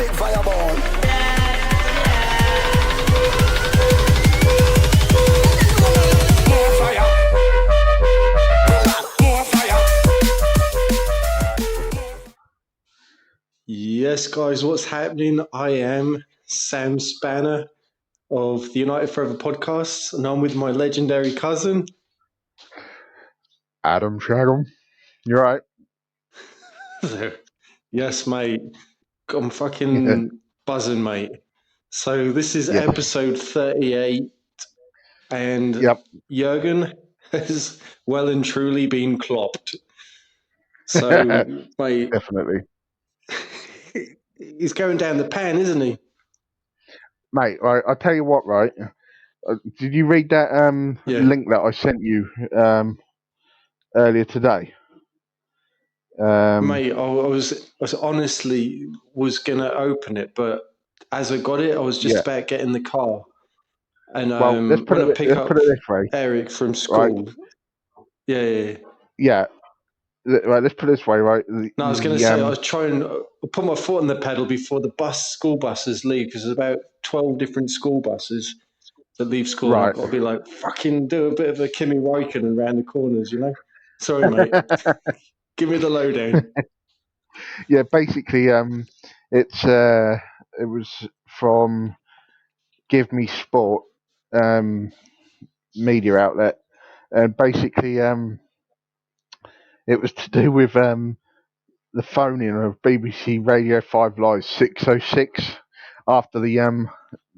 big fireball. More fire. More fire. Yes, guys, what's happening? I am Sam Spanner of the United Forever podcast, and I'm with my legendary cousin. Adam Shagum. You're right. Yes, mate. I'm fucking buzzing, mate. So this is Yes. episode 38, and Yep. Jurgen has well and truly been klopped. So, mate, Definitely. he's going down the pan, isn't he? Mate, right, I'll tell you what, right? Did you read that Yeah. link that I sent you earlier today? Mate, I was honestly was gonna open it, but as I got it, I was just Yeah. about getting in the car, and Well, let's put when I it pick up this way. Eric from school, yeah. Yeah. Right, let's put it this way, right? No, I was gonna say I was trying to put my foot on the pedal before the school buses leave, because there's about 12 different school buses that leave school. Right. And I've got to be like, fucking do a bit of a Kimi Räikkönen around the corners, you know? Sorry, mate. Give me the lowdown. Yeah, basically, it was from Give Me Sport media outlet, and basically, it was to do with the phone-in of BBC Radio 5 Live 606 after the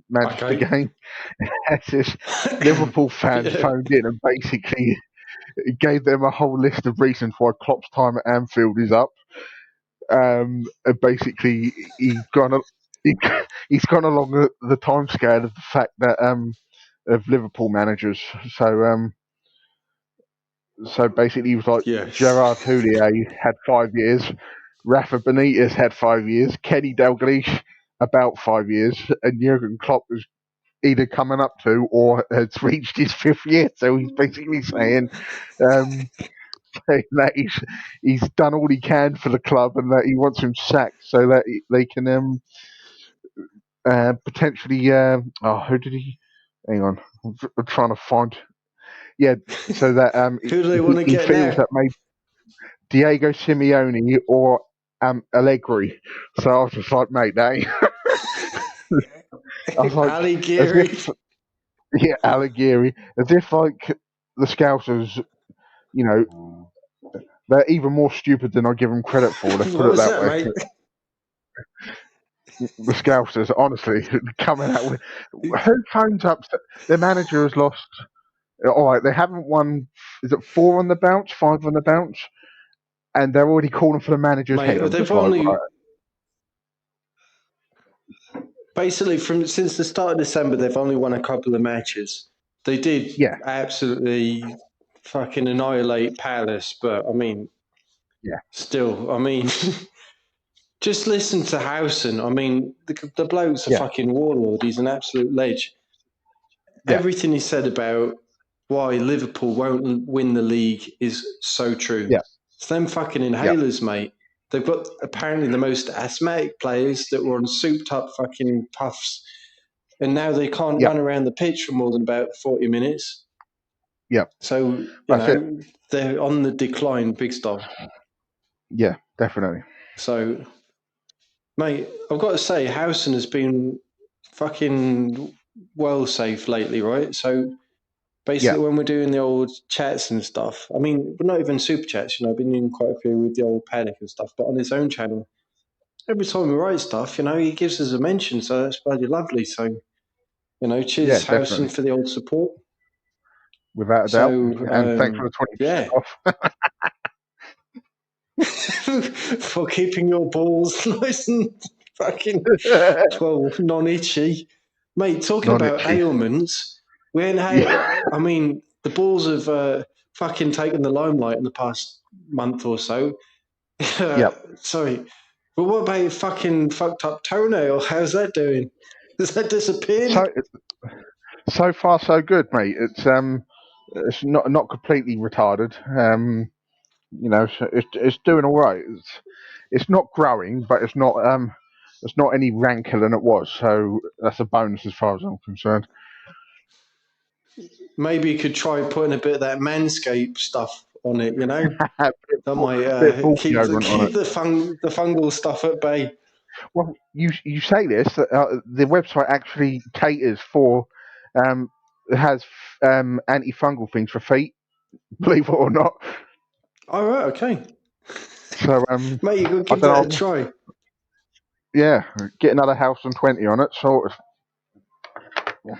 Manchester game. This Liverpool fans phoned in and basically gave them a whole list of reasons why Klopp's time at Anfield is up. And basically, he's gone along the time scale of the fact that of Liverpool managers. So basically, he was like, Gerard Houllier had 5 years, Rafa Benitez had 5 years, Kenny Dalglish about 5 years, and Jurgen Klopp was either coming up to or has reached his 5th year. So he's basically saying that he's done all he can for the club and that he wants him sacked so that they can potentially. Who did he? Hang on, I'm trying to find. Yeah, so that who do they want to he get feels now? that maybe Diego Simeone or Allegri. So I was just like, mate, that ain't. I was like, Allegri. Yeah, Allegri. As if like the Scousers, you know, they're even more stupid than I give them credit for. Let's put it that way. Mate? The Scousers, honestly, coming out with who phones up? Their manager has lost. All right, they haven't won. Is it 4 on the bounce, 5 on the bounce, and they're already calling for the manager's head. They've only basically since the start of December, they've only won a couple of matches. They did absolutely fucking annihilate Palace, but I mean, still, I mean. Just listen to Howson. I mean, the bloke's a fucking warlord. He's an absolute ledge. Everything he said about why Liverpool won't win the league is so true. It's them fucking inhalers, mate. They've got apparently the most asthmatic players that were on souped-up fucking puffs, and now they can't run around the pitch for more than about 40 minutes. So, you know, they're on the decline big style. Yeah, definitely. So... Mate, I've got to say, Howson has been fucking well safe lately, right? So basically, when we're doing the old chats and stuff, I mean, we're not even super chats, you know, I've been doing quite a few with the old Panic and stuff, but on his own channel, every time we write stuff, you know, he gives us a mention, so that's bloody lovely. So, you know, cheers, Howson, for the old support. Without a doubt. And thanks for the 20% off. For keeping your balls nice and fucking, well, non-itchy. Mate, talking about ailments, we ain't had, I mean, the balls have fucking taken the limelight in the past month or so. Sorry. But what about your fucking fucked up toenail? How's that doing? Has that disappeared? So far, so good, mate. It's not completely retarded. You know, it's doing all right. It's not growing, but it's not It's not any ranker than it was, so that's a bonus as far as I'm concerned. Maybe you could try putting a bit of that Manscaped stuff on it, you know? That might keep the fungal stuff at bay. Well, you say this, the website actually caters for, it has antifungal things for feet, believe it or not. All right, okay. So, mate, you got to give that a try. Yeah, get another house on 20 on it, sort of.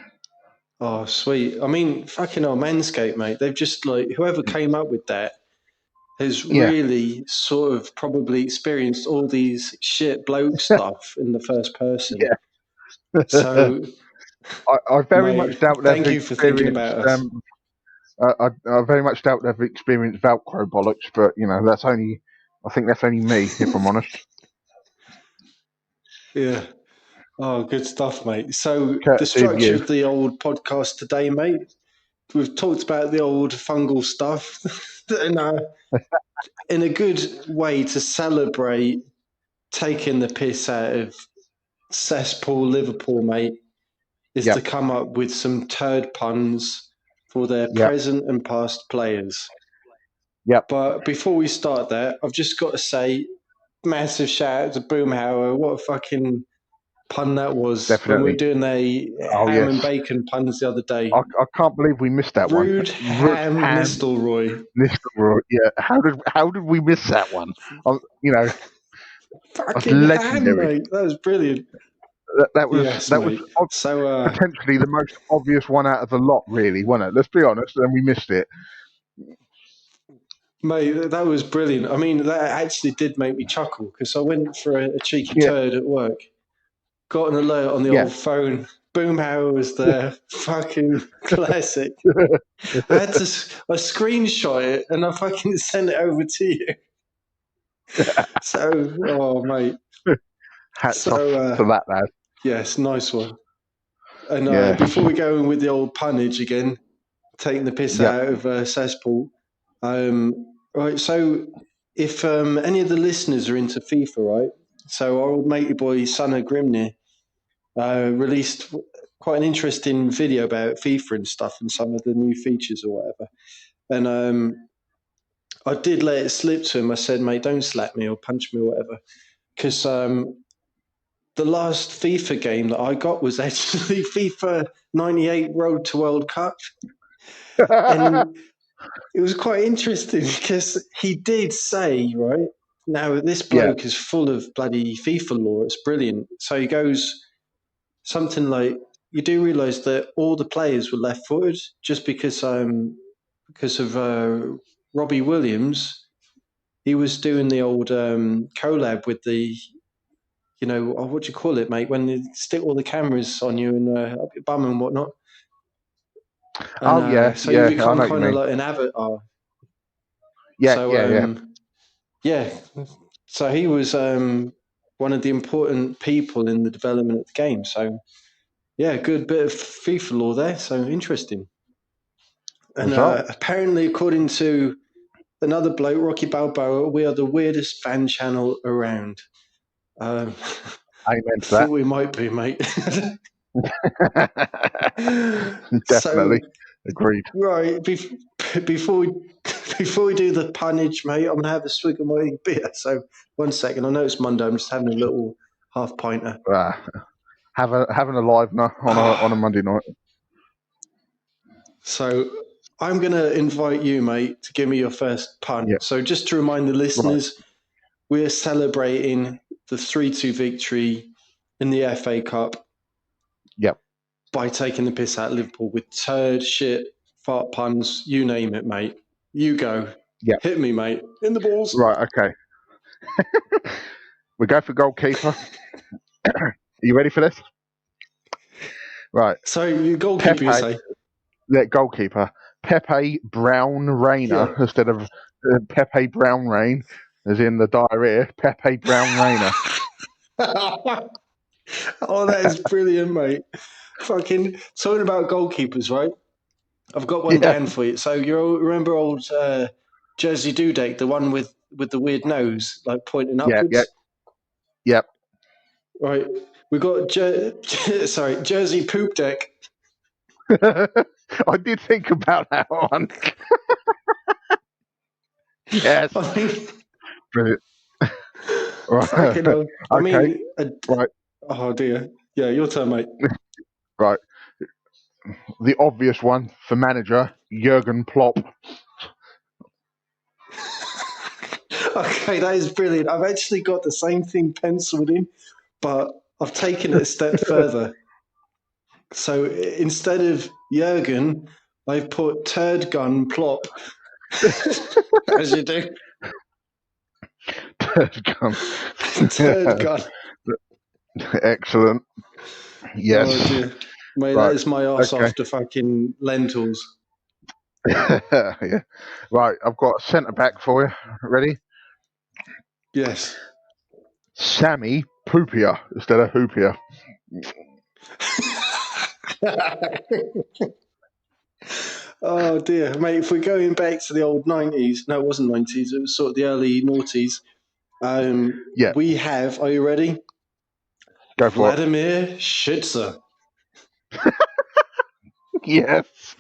Oh, sweet. I mean, fucking hell, Manscaped, mate. They've just, like, whoever came up with that has really sort of probably experienced all these shit bloke stuff in the first person. Yeah. So, I very much doubt they've thank you for thinking about us. I very much doubt they've experienced Velcro bollocks, but I think that's only me, if I'm honest. Yeah. Oh, good stuff, mate. So the Courtesy of structure you. of the old podcast today, mate, we've talked about the old fungal stuff and, in a good way to celebrate taking the piss out of cesspool Liverpool, mate, is to come up with some turd puns for their present and past players. Yep. But before we start that, I've just got to say, massive shout out to Boomhauer. What a fucking pun that was. Definitely. When we were doing the ham and bacon puns the other day. I can't believe we missed that one. Rude ham Nistelrooy. Nistelrooy. Yeah. How did we miss that one? Fucking ham, mate. That was brilliant. That was potentially the most obvious one out of the lot, really, wasn't it? Let's be honest, and we missed it. Mate, that was brilliant. I mean, that actually did make me chuckle because I went for a cheeky turd at work, got an alert on the old phone. Boomhauer was there. Fucking classic. I screenshot it and I fucking sent it over to you. So, oh, mate. Hats off to that lad. Yes, nice one. And before we go in with the old punnage again, taking the piss out of cesspool. Right, so if any of the listeners are into FIFA, right? So our old matey boy, Son of Grimnir, released quite an interesting video about FIFA and stuff and some of the new features or whatever. And I did let it slip to him. I said, mate, don't slap me or punch me or whatever. Because the last FIFA game that I got was actually FIFA 98 Road to World Cup. And it was quite interesting because he did say, right, now this bloke is full of bloody FIFA lore. It's brilliant. So he goes something like, you do realise that all the players were left-footed just because of Robbie Williams. He was doing the old collab with the, what do you call it, mate? When they stick all the cameras on you and up your bum and whatnot. And, so you become kind of like an avatar. So he was one of the important people in the development of the game. So, good bit of FIFA lore there. So interesting. And apparently, according to another bloke, Rocky Balboa, we are the weirdest fan channel around. Amen to that. We might be, mate. Definitely. Agreed. Right. Before we do the punnage, mate, I'm going to have a swig of my beer. So 1 second. I know it's Monday. I'm just having a little half pinter. Having a livener on a Monday night. So I'm going to invite you, mate, to give me your first pun. Yep. So just to remind the listeners, we're celebrating the 3-2 victory in the FA Cup. Yep. By taking the piss out of Liverpool with turd, shit, fart puns, you name it, mate. You go. Yep. Hit me, mate. In the balls. Right, okay. We go for goalkeeper. Are you ready for this? Right. So you goalkeeper, you say? Yeah, goalkeeper. Pepe Brown Rainer instead of Pepe Brown Rain, as in the diarrhea. Pepe Brown Rainer. Oh, that is brilliant, mate. Fucking talking about goalkeepers, right? I've got one down for you. So you remember old Jerzy Dudek, the one with the weird nose, like pointing upwards? Yep. Right, we got Jersey Poop Deck. I did think about that one. Yes. I mean, Brilliant. Right. fucking hell. I Okay. mean, Right. oh dear. Yeah, your turn, mate. Right. The obvious one for manager, Jurgen Klopp. Okay, that is brilliant. I've actually got the same thing penciled in, but I've taken it a step further. So instead of Jurgen, I've put turd gun plop, as you do. Turd gun. Excellent. Yes. Oh dear. Mate, Right. that is my arse Okay. after fucking lentils. Yeah. Right. I've got a centre back for you. Ready? Yes. Sammy Poopier instead of Hoopier. Oh dear, mate. If we're going back to the old 90s, no, it wasn't 90s. It was sort of the early noughties. Yeah. We have. Are you ready? Go for it. Vladimir Schitzer. Yes.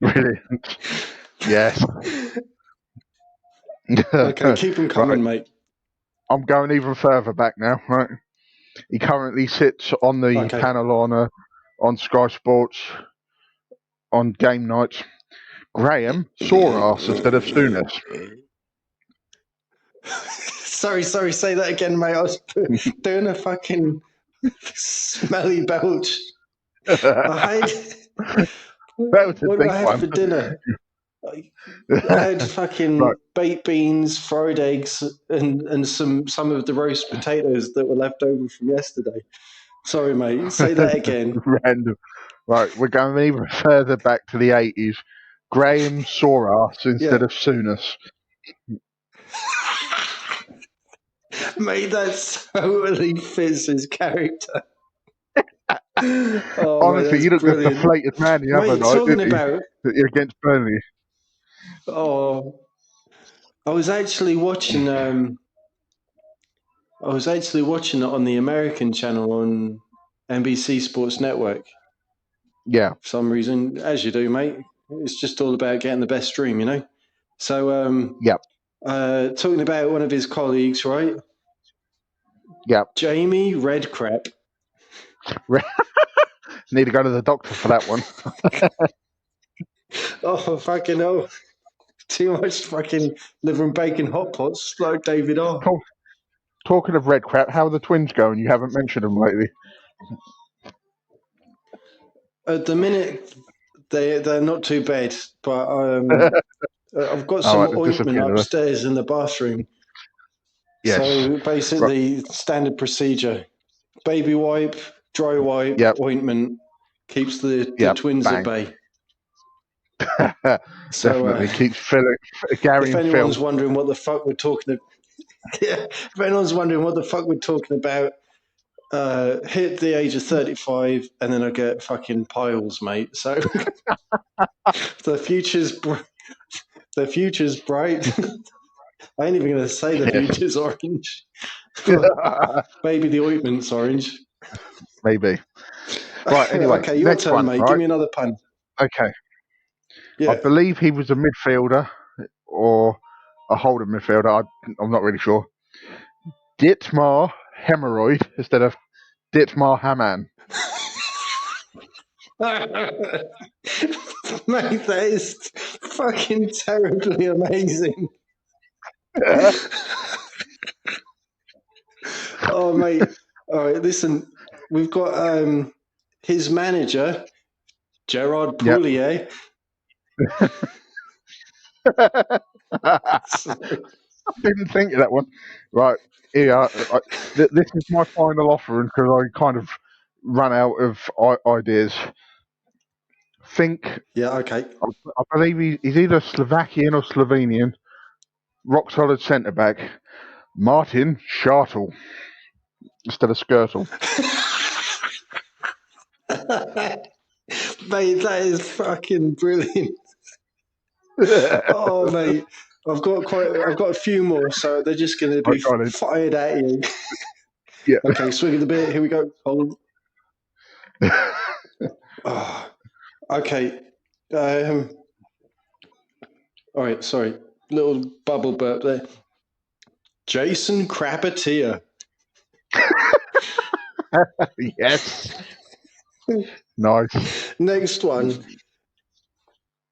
Brilliant. Yes. Okay, keep them coming, Right. mate. I'm going even further back now. Right. He currently sits on the Okay. panel on Sky Sports on game nights. Graham Sorass instead of Souness. Sorry. Say that again, mate. I was doing a fucking smelly belch. I had. That was a What do big I have one. for dinner? I had fucking Right. baked beans, fried eggs, and some of the roast potatoes that were left over from yesterday. Sorry, mate. Say that again. Random. Right, we're going even further back to the 80s. Graham Sorass instead Yeah. of Souness. Mate, that totally fits his character. Oh, mate, Honestly, that's you look the brilliant. deflated man the other Mate, night, talking didn't about, you? Against Burnley. I was actually watching. I was actually watching it on the American channel on NBC Sports Network. Yeah. For some reason, as you do, mate. It's just all about getting the best stream, you know. So, Yep. talking about one of his colleagues, right? Yep. Jamie Redcrap. Need to go to the doctor for that one. Oh, fucking hell. Too much fucking liver and bacon hot pots like David R. Talking of red crap, how are the twins going? You haven't mentioned them lately. At the minute, they're not too bad, but I've got All some right, they've ointment disappeared. upstairs in the bathroom. Yes. So Right. basically, standard procedure: baby wipe, dry wipe, Yep. ointment keeps the Yep. twins Bang. at bay. So, Definitely keeps filling Gary if and Phil. anyone's wondering what the fuck we're talking about, if anyone's wondering what the fuck we're talking about, hit the age of 35 and then I get fucking piles, mate. So the future's bright. I ain't even going to say the future's orange. Maybe the ointment's orange. Maybe. Right, anyway. Okay, your Next turn, one, mate. right? Give me another pun. Okay. I Yeah. believe he was a midfielder or a holding midfielder. I'm not really sure. Dietmar Hemorrhoid instead of Dietmar Hamann. Mate, that is fucking terribly amazing. Oh, mate. All right, listen. We've got his manager, Gerard Yep. Poulier. I didn't think of that one. Right, here. This is my final offering because I kind of run out of ideas. Think, Yeah, okay. I believe he's either Slovakian or Slovenian. Rock solid centre back. Martin Shartle instead of Skirtle. Mate, that is fucking brilliant. Oh, mate. I've got a few more, so they're just going to be Right, fired at you. Yeah. Okay, swig of the beer. Here we go. Hold on. Oh, okay. All right, sorry. Little bubble burp there. Jason Crappeteer. Yes. Nice. Next one.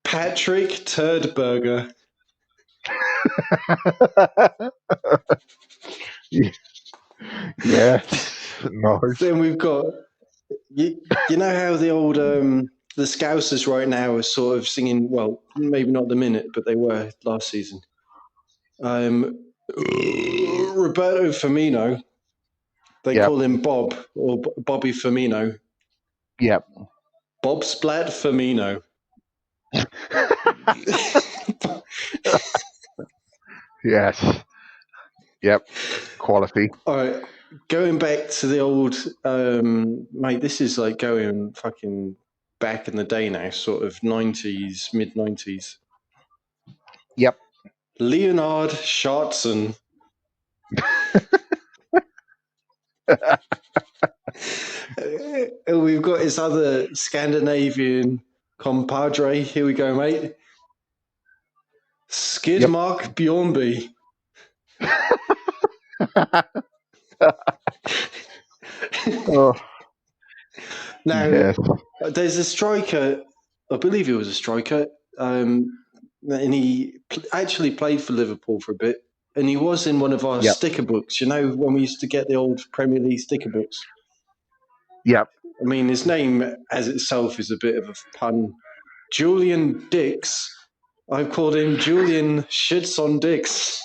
Patrick Turdberger. Yes. Nice. Then we've got, you know how the old, the Scousers right now are sort of singing, well, maybe not the minute, but they were last season. Roberto Firmino. They call him Bob or Bobby Firmino. Yep. Bob Splat Firmino. Yes. Yep. Quality. All right. Going back to the old, mate, this is like going fucking back in the day now, sort of 90s, mid 90s. Yep. Leonard Schartzen. We've got his other Scandinavian compadre. Here we go, mate. Skidmark Bjornby. Oh. Now, Yes. there's a striker, I believe he was a striker, and he actually played for Liverpool for a bit, and he was in one of our sticker books. You know, when we used to get the old Premier League sticker books? Yep. I mean, his name as itself is a bit of a pun. Julian Dix. I've called him Julian Shits on Dix.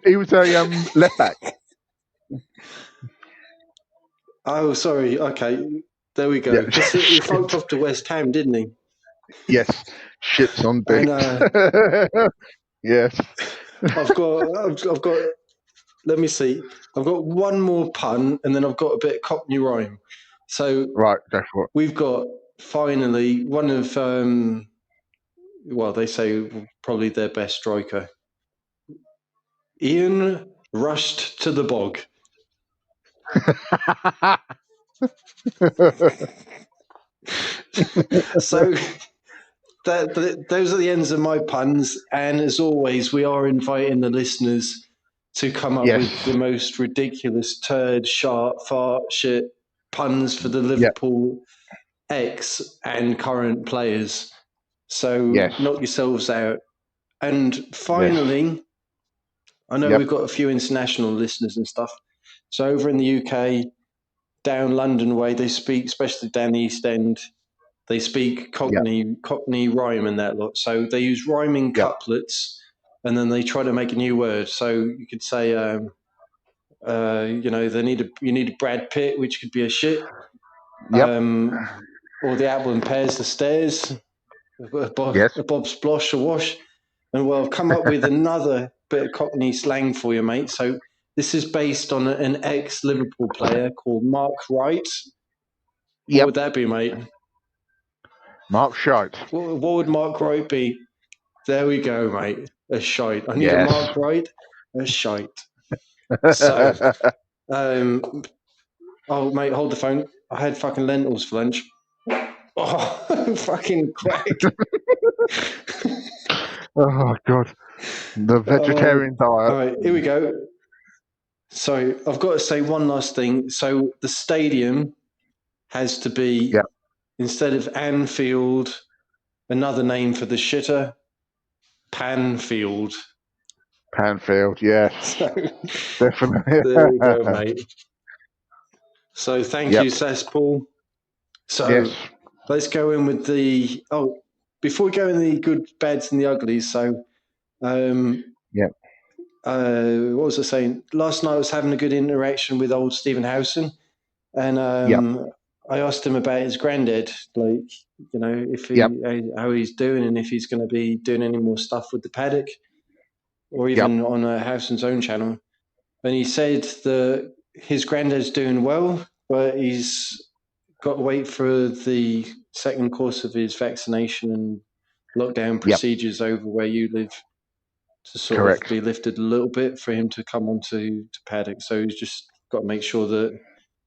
He was a left back. Oh, sorry. Okay, there we go. Yeah. Because he fucked off to West Ham, didn't he? Yes. Shits on Dix. And, yes. I've got. Let me see. I've got one more pun, and then I've got a bit of Cockney rhyme. So Right, go for it. we've got finally one of, well, they say probably their best striker. Ian rushed to the bog. So those are the ends of my puns, and as always, we are inviting the listeners to come up with the most ridiculous turd, sharp, fart, shit puns for the Liverpool ex and current players. So knock yourselves out. And finally, I know we've got a few international listeners and stuff. So over in the UK, down London way, they speak, especially down the East End, they speak Cockney rhyme and that lot. So they use rhyming couplets, and then they try to make a new word. So you could say, you know, you need a Brad Pitt, which could be a shit. Or the apple and pears, the stairs. A Bob Splosh, a wash. And well, I've come up with another bit of Cockney slang for you, mate. So this is based on an ex-Liverpool player called Mark Wright. What would that be, mate? Mark Shite. What would Mark Wright be? There we go, mate. A shite. I need a Mark Wright. A shite. So, oh, mate, hold the phone. I had fucking lentils for lunch. Oh, fucking crack. Oh, God. The vegetarian diet. All right, here we go. So I've got to say one last thing. So the stadium has to be, instead of Anfield, another name for the shitter, Panfield. Panfield, yes. So, definitely. There we go, mate. So thank you, Cesspool. So let's go in with the, before we go in the good, bads and the uglies. So, what was I saying? Last night I was having a good interaction with old Stephen Howson, and I asked him about his granddad, like, you know, if he, how he's doing, and if he's going to be doing any more stuff with the paddock, or even on Howson's own channel. And he said that his granddad's doing well, but he's got to wait for the second course of his vaccination and lockdown procedures over where you live. to sort of be lifted a little bit for him to come onto paddock. So he's just got to make sure that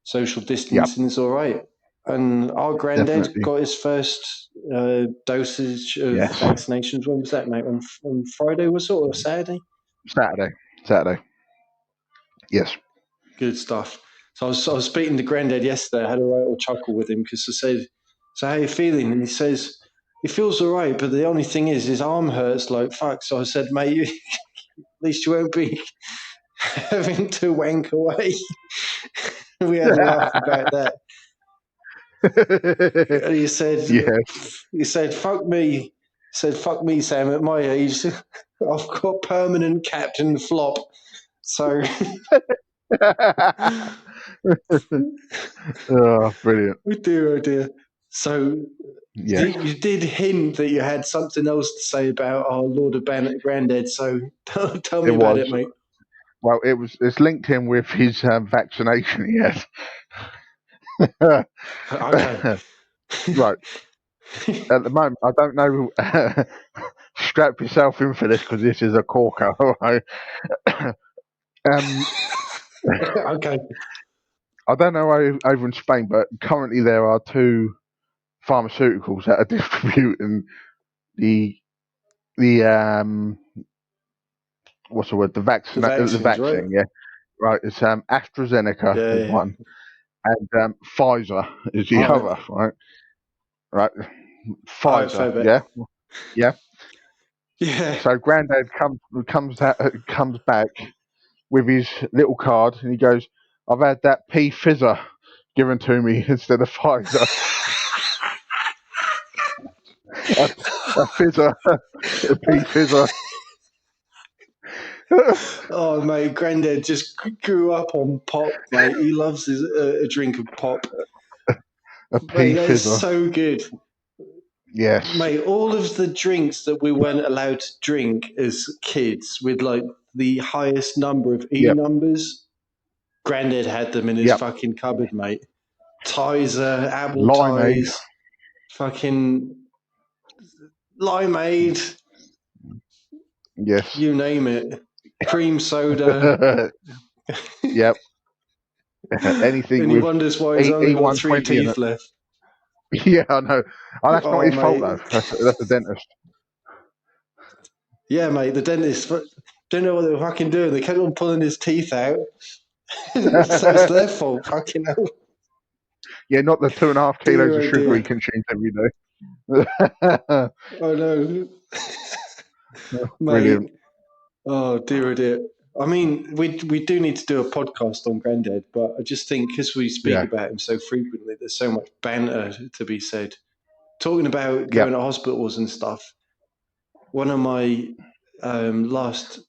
social distancing is all right. And our granddad got his first dosage of vaccinations. When was that, mate? On Friday, was it, or Saturday? Saturday. Yes. Good stuff. So I was speaking to Granddad yesterday. I had a right little chuckle with him because I said, "So how you feeling?" And he says, "He feels all right, but the only thing is his arm hurts like fuck." So I said, "Mate, at least you won't be having to wank away." We had a laugh about that. And he said, "Fuck me." He said, "Fuck me, Sam. At my age, I've got permanent captain flop." So. Oh, brilliant. Oh dear. So you did hint that you had something else to say about our Lord of Banter Granddad, so tell me about it, mate. Well, it's linked in with his vaccination he had. Okay. Right. At the moment, I don't know. Strap yourself in for this because this is a corker. All right. Okay. I don't know over in Spain, but currently there are 2 pharmaceuticals that are distributing the what's the word? The vaccine. Right? Yeah. Right. It's AstraZeneca is one, and Pfizer is the other. Right. Pfizer. Yeah. So Granddad comes back with his little card, and he goes, "I've had that P Fizzer given to me instead of Pfizer." a Fizzer, a P Fizzer. Oh, mate, Granddad just grew up on pop, mate. He loves a drink of pop. A P Mate, Fizzer. that is so good. Yes. Mate, all of the drinks that we weren't allowed to drink as kids with like the highest number of E numbers, Granddad had them in his fucking cupboard, mate. Tizer, apple Limeade. ties, fucking limeade. Yes. You name it. Cream soda. Yep. Anything And he with wonders why he's only got 3 E120 teeth left. Yeah, I know. Oh, that's not his fault though. That's the dentist. Yeah, mate, the dentist don't know what they were fucking doing. They kept on pulling his teeth out. So it's their fault, fucking hell. Yeah, not the 2.5 kilos of sugar he consumes every day. I know. Brilliant. Mate. Oh, dear. I mean, we do need to do a podcast on Grandad, but I just think because we speak about him so frequently, there's so much banter to be said. Talking about going to hospitals and stuff, one of my last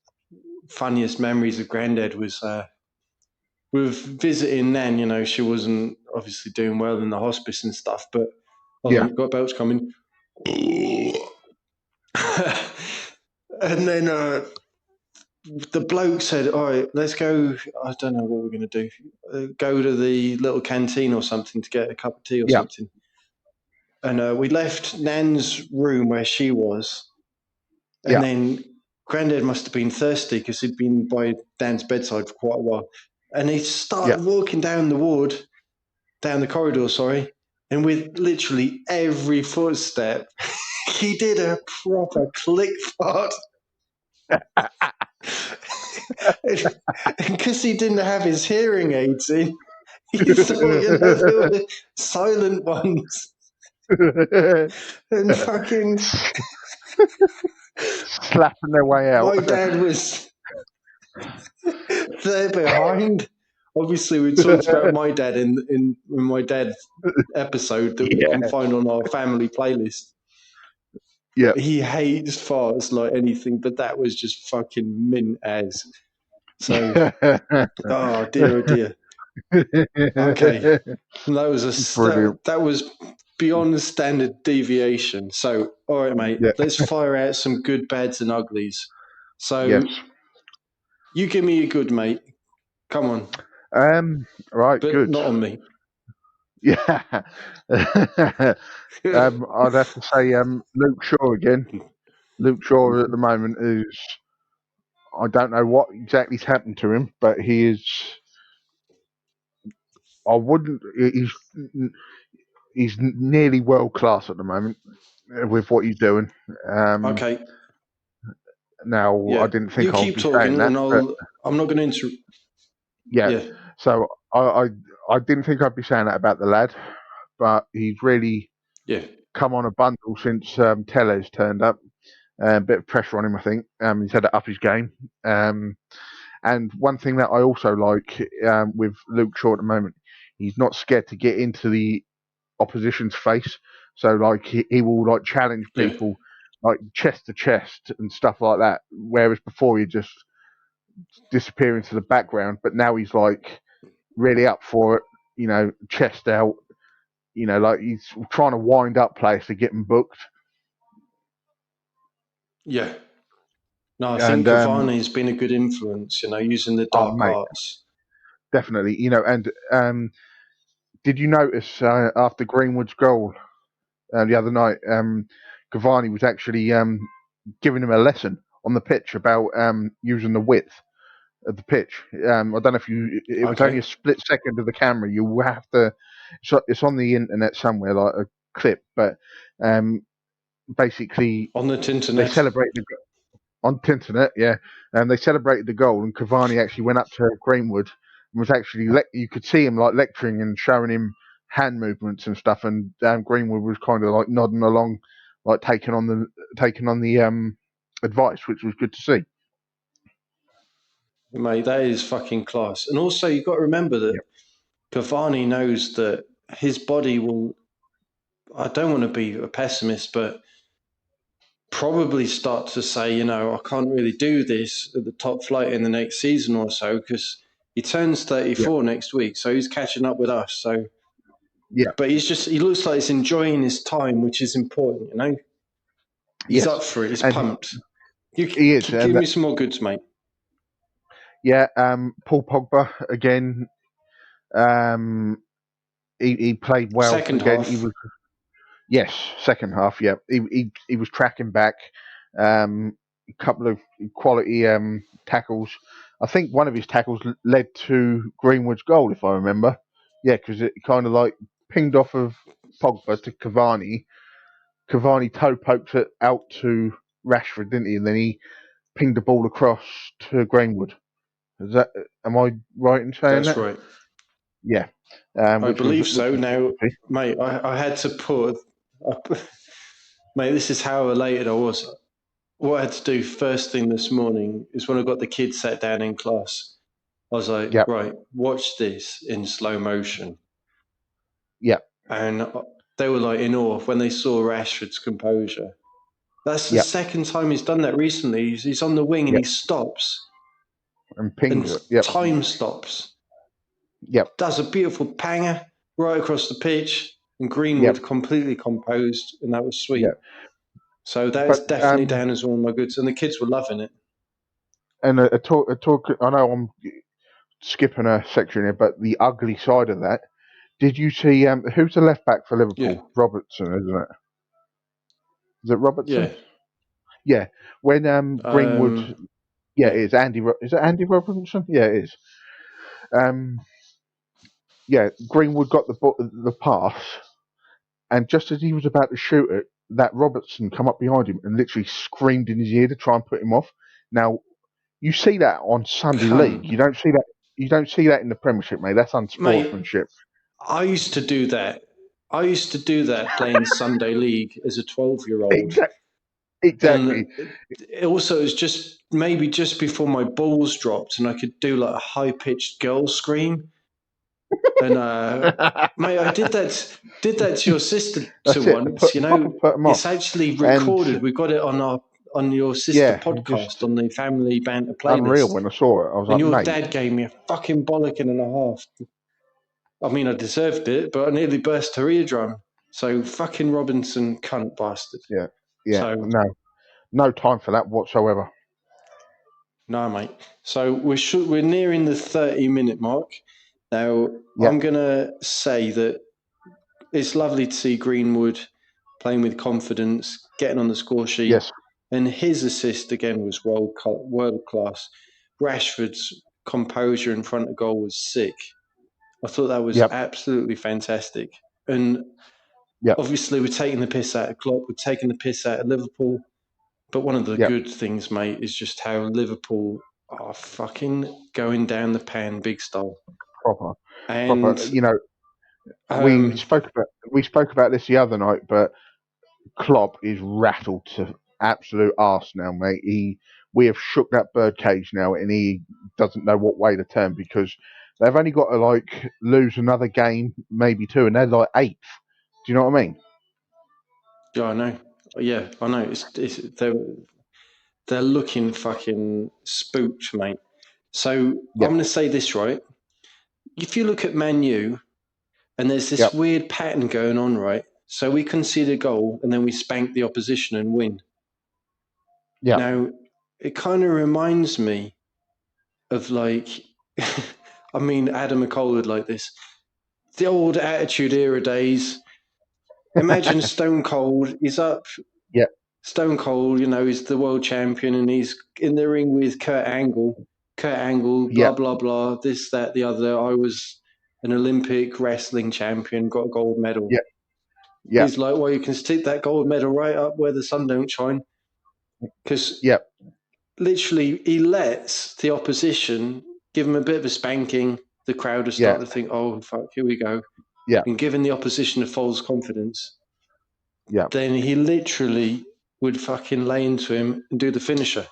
funniest memories of Grandad was with visiting Nan. You know, she wasn't obviously doing well in the hospice and stuff, but got belts coming. And then the bloke said, "All right, let's go." I don't know what we're going to do. Go to the little canteen or something to get a cup of tea or something. And we left Nan's room where she was, and then Grandad must have been thirsty because he'd been by Dan's bedside for quite a while, and he started walking down the corridor, and with literally every footstep, he did a proper click fart. And because he didn't have his hearing aids in, he thought, they were silent ones. And fucking slapping their way out. My dad was there behind. Obviously, we talked about my dad in my dad's episode that we can find on our family playlist. Yeah. He hates farts like anything, but that was just fucking mint as. So, oh dear. Okay, that was beyond the standard deviation. So, all right, mate, let's fire out some good, bads, and uglies. So, you give me a good, mate. Come on. Right, but good. Not on me. Yeah. I'd have to say Luke Shaw again. Luke Shaw at the moment is I don't know what exactly's happened to him, but he is. I wouldn't. He's nearly world class at the moment with what he's doing. Okay. Now, I Yeah. didn't You think I would keep be saying talking, that, and but I'm not going to interrupt. yeah. Yeah. So I didn't think I'd be saying that about the lad, but he's really Yeah. come on a bundle since Tellez turned up. A bit of pressure on him, I think. He's had to up his game. And one thing that I also like with Luke Shaw at the moment, he's not scared to get into the opposition's face. So like he will like challenge Yeah. people like chest to chest and stuff like that. Whereas before he just disappear into the background, but now he's like really up for it. Chest out. Like he's trying to wind up players to get them booked. Yeah. No, I think And Cavani's been a good influence, using the oh dark mate, arts. definitely. And did you notice after Greenwood's goal the other night, Cavani was actually giving him a lesson on the pitch about using the width of the pitch. I don't know if it was only Okay. a split second of the camera. You will have to. It's on the internet somewhere, like a clip. But basically, On the they internet. celebrated on the internet, yeah, and they celebrated the goal. And Cavani actually went up to Greenwood and was actually you could see him like lecturing and showing him hand movements and stuff. And Greenwood was kind of like nodding along, like taking on the advice, which was good to see. Mate, that is fucking class. And also, you've got to remember that Yep. Cavani knows that his body will, I don't want to be a pessimist, but probably start to say, I can't really do this at the top flight in the next season or so, because he turns 34 next week. So he's catching up with us. So, Yeah. but he looks like he's enjoying his time, which is important, He's Yes. up for it. He's And pumped. You he is. give me some more goods, mate. Yeah. Paul Pogba again. He played well Second again. He half. was second half. Yeah, he was tracking back. A couple of quality tackles. I think one of his tackles led to Greenwood's goal, if I remember. Yeah, because it kind of like pinged off of Pogba to Cavani. Cavani toe poked it out to Rashford, didn't he? And then he pinged the ball across to Greenwood. Am I right in saying That's that? right. Yeah, I which was believe so. good Now, to see. mate, I had to mate, this is how elated I was. What I had to do first thing this morning is when I got the kids sat down in class, I was like, Yep. right, watch this in slow motion. Yep. And they were like in awe when they saw Rashford's composure. That's the Yep. second time he's done that recently. He's on the wing and Yep. he stops And pings and it. Yep. time stops. Yep. Does a beautiful panger right across the pitch, and Yep. Greenwood completely composed, and that was sweet. Yep. So that is But definitely down as one of my goods, and the kids were loving it. and a talk. I know I'm skipping a section here, but the ugly side of that. Did you see who's the left back for Yeah, Liverpool? Robertson, isn't it? Is it Robertson? yeah, Yeah. When Greenwood, yeah, yeah. it is Andy. Is it Andy Robertson? Yeah, it is. Um, yeah, Greenwood got the pass, and just as he was about to shoot it, that Robertson come up behind him and literally screamed in his ear to try and put him off. Now you see that on Sunday League. Cunt. You don't see that. You don't see that in the Premiership, mate. That's Mate, unsportsmanship. I used to do that. I used to do that playing Sunday League as a 12-year-old. Exactly. And it also, was just maybe just before my balls dropped and I could do like a high-pitched girl scream. And mate, I did that to your sister That's it. once. Proper put them It's off. actually And recorded. We got it on your sister yeah, podcast just on the Family Banter unreal. playlist. When I saw it, I was And like, your mate. dad gave me a fucking bollocking and a half. I mean, I deserved it, but I nearly burst her eardrum. So fucking Robinson, cunt bastard. Yeah. So No time for that whatsoever. no, mate. So we're nearing the 30-minute mark. Now Yeah. I'm gonna say that it's lovely to see Greenwood playing with confidence, getting on the score sheet. Yes. And his assist again was world class. Rashford's composure in front of goal was sick. I thought that was absolutely fantastic. And obviously, we're taking the piss out of Klopp. We're taking the piss out of Liverpool. But one of the good things, mate, is just how Liverpool are fucking going down the pan big style. Proper. And you know, we spoke about this the other night, but Klopp is rattled to absolute arse now, mate. We have shook that bird cage now, and he doesn't know what way to turn because they've only got to like lose another game, maybe two, and they're like 8th. Do you know what I mean? Yeah, I know. Yeah, I know. They're looking fucking spooked, mate. So I'm going to say this, right? If you look at Man U, and there's this weird pattern going on, right? So we concede a goal, and then we spank the opposition and win. Yeah. Now, it kind of reminds me of like, I mean, Adam McCall would like this. The old Attitude Era days. Imagine Stone Cold. He's up. Yeah. Stone Cold, he's the world champion and he's in the ring with Kurt Angle. Kurt Angle, blah, blah, blah, this, that, the other. I was an Olympic wrestling champion, got a gold medal. Yeah. Yeah. He's like, well, you can stick that gold medal right up where the sun don't shine. Because literally he lets the opposition give him a bit of a spanking. The crowd will start to think, oh, fuck, here we go. Yeah. And giving the opposition a false confidence. Yeah. Then he literally would fucking lay into him and do the finisher.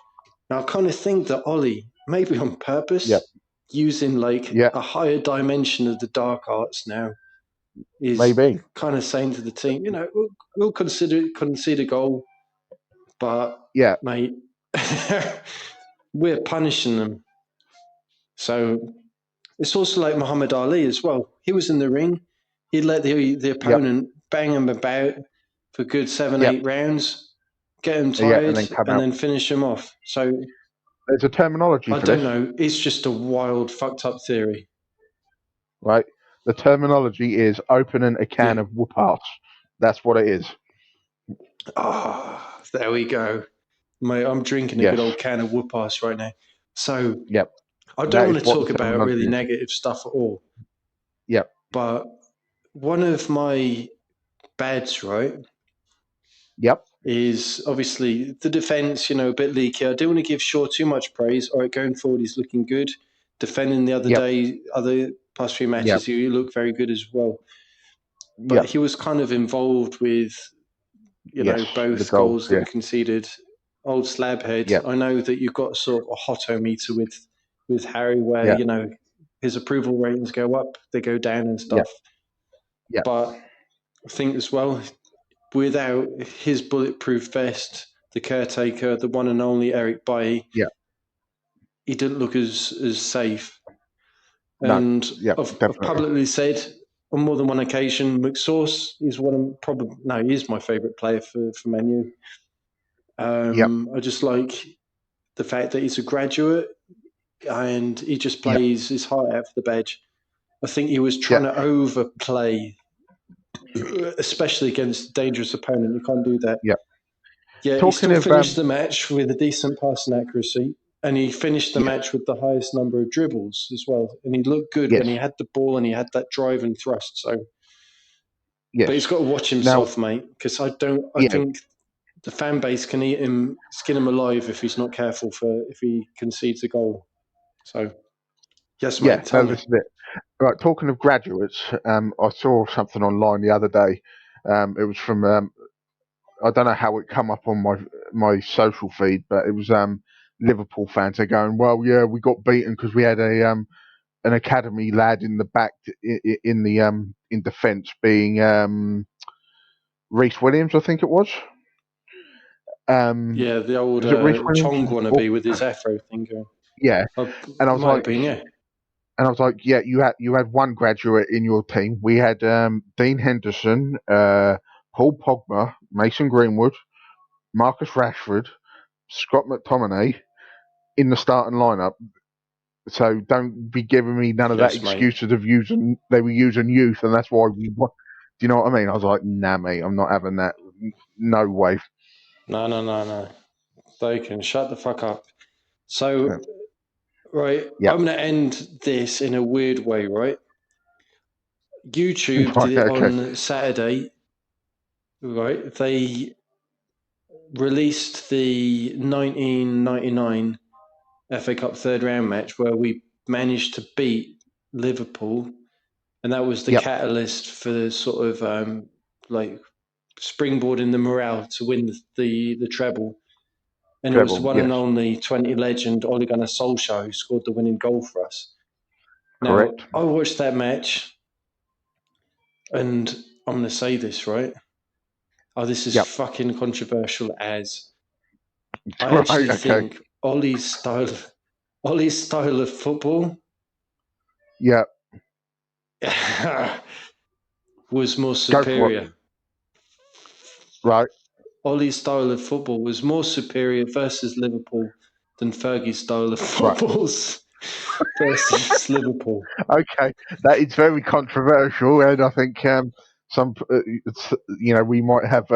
Now, I kind of think that Ollie, maybe on purpose, using a higher dimension of the dark arts now, is kind of saying to the team, we'll concede a goal, but, mate, we're punishing them. So it's also like Muhammad Ali as well. He was in the ring. He'd let the opponent bang him about for good 7-8 rounds, get him tired, and then finish him off. So there's a terminology for this. I don't know. It's just a wild, fucked up theory. Right? The terminology is opening a can of whoop-ass. That's what it is. Oh, there we go. Mate, I'm drinking a good old can of whoop-ass right now. So I don't want to talk about really negative stuff at all. Yep. But one of my bads, right? Yep. Is obviously the defence, a bit leaky. I don't want to give Shaw too much praise. All right, going forward, he's looking good. Defending the other day, other past few matches, he looked very good as well. But he was kind of involved with, both goals that were conceded. Old slabhead. I know that you've got sort of a hot-o-meter with Harry where, his approval ratings go up, they go down and stuff. Yeah. But I think as well, without his bulletproof vest, the caretaker, the one and only Eric Bailly, he didn't look as safe. And I've publicly said on more than one occasion, McSauce is he is my favourite player for Man U. I just like the fact that he's a graduate and he just plays his heart out for the badge. I think he was trying to overplay, especially against a dangerous opponent. You can't do that. Yeah, he still finished the match with a decent passing accuracy, and he finished the match with the highest number of dribbles as well. And he looked good when he had the ball and he had that drive and thrust. So, but he's got to watch himself, mate, because I think the fan base can skin him alive if he's not careful if he concedes a goal. So, yes, mate. Tell me. This is it. Right, talking of graduates, I saw something online the other day. It was from I don't know how it come up on my social feed, but it was Liverpool fans. They're going, well, yeah, we got beaten because we had an academy lad in the back in defence, being Reece Williams, I think it was. The old Chong wannabe with his afro thing going. Yeah, and I was like, and I was like, yeah, you had one graduate in your team. We had Dean Henderson, Paul Pogba, Mason Greenwood, Marcus Rashford, Scott McTominay in the starting lineup. So don't be giving me none of that excuses of they were using youth and that's why we won. Do you know what I mean? I was like, nah, mate, I'm not having that. No way. No. They can shut the fuck up. So, right, Yeah. I'm going to end this in a weird way, right? YouTube Right, did it okay. on Saturday, right? They released the 1999 FA Cup third round match where we managed to beat Liverpool, and that was the catalyst for sort of like springboarding the morale to win the treble. And it was the Treble, one yes. and only 20 legend Ole Gunnar Solskjaer who scored the winning goal for us. Correct. Now, I watched that match, and I'm going to say this, right? Oh, this is fucking controversial as I actually think Ollie's style of football was more Go for it. superior. Right. Ollie's style of football was more superior versus Liverpool than Fergie's style of footballs versus Liverpool. Okay, that is very controversial, and I think some, we might have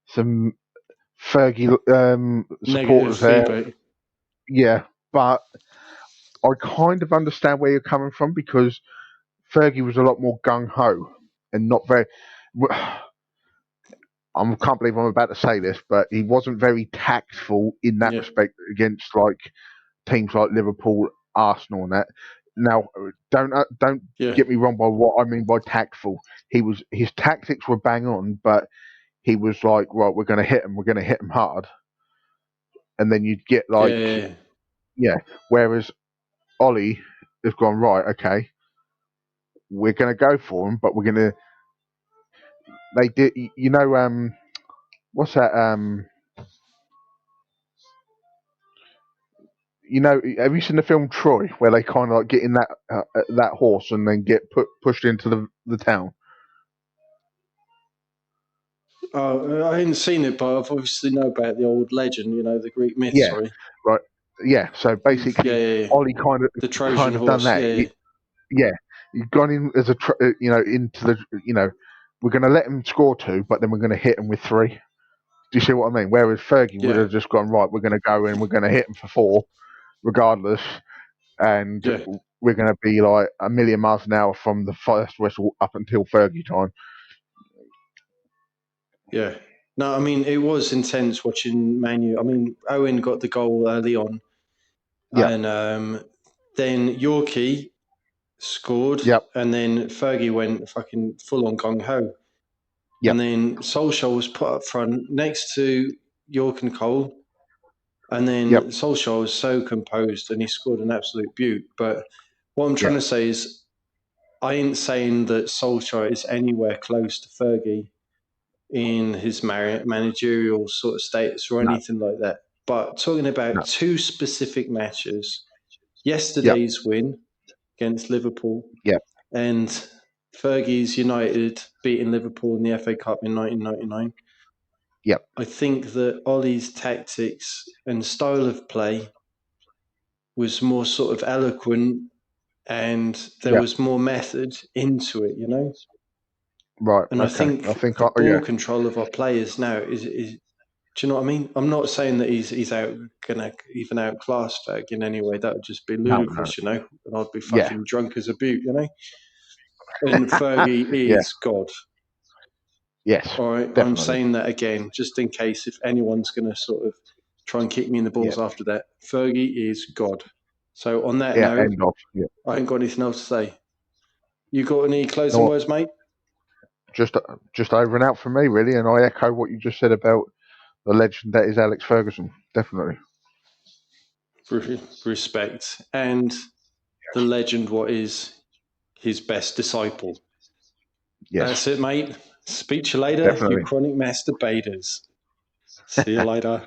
some Fergie Negative supporters there. feedback. Yeah, but I kind of understand where you're coming from because Fergie was a lot more gung ho and not very. I can't believe I'm about to say this, but he wasn't very tactful in that respect against like teams like Liverpool, Arsenal, and that. Now, don't get me wrong by what I mean by tactful. His tactics were bang on, but he was like, right, we're going to hit him hard, and then you'd get like, Whereas Ollie has gone right, okay, we're going to go for him, but we're going to. They did, what's that? Have you seen the film Troy, where they kind of like get in that horse and then get pushed into the town? Oh, I hadn't seen it, but I've obviously know about the old legend, the Greek myth. Yeah, Sorry. right. Yeah, so basically, Ollie the Trojan kind of done horse. that. He's gone in as into the we're going to let him score 2, but then we're going to hit him with 3. Do you see what I mean? Whereas Fergie would have just gone right. We're going to go in. We're going to hit him for 4, regardless, and we're going to be like a million miles an hour from the first whistle up until Fergie time. Yeah. No, I mean, it was intense watching Man U. I mean, Owen got the goal early on. And then Yorkie scored. And then Fergie went fucking full on gung ho. And then Solskjaer was put up front next to York and Cole. And then Solskjaer was so composed and he scored an absolute beaut. But what I'm trying to say is, I ain't saying that Solskjaer is anywhere close to Fergie in his managerial sort of status or anything like that. But talking about 2 specific matches, yesterday's win against Liverpool and Fergie's United beating Liverpool in the FA Cup in 1999. I think that Ollie's tactics and style of play was more sort of eloquent and there was more method into it, Right. And okay. I think the ball control of our players now is do you know what I mean? I'm not saying that he's gonna even outclass Ferg in any way. That would just be ludicrous, and I'd be fucking drunk as a butte, And Fergie is God. Yes. All right. Definitely. I'm saying that again, just in case if anyone's gonna sort of try and kick me in the balls after that. Fergie is God. So on that note, end of. I ain't got anything else to say. You got any closing words, mate? Just over and out for me, really, and I echo what you just said about the legend that is Alex Ferguson. Definitely. Respect. And the legend, what is his best disciple. Yes. That's it, mate. Speak to you later, Definitely. you chronic masturbators. See you later.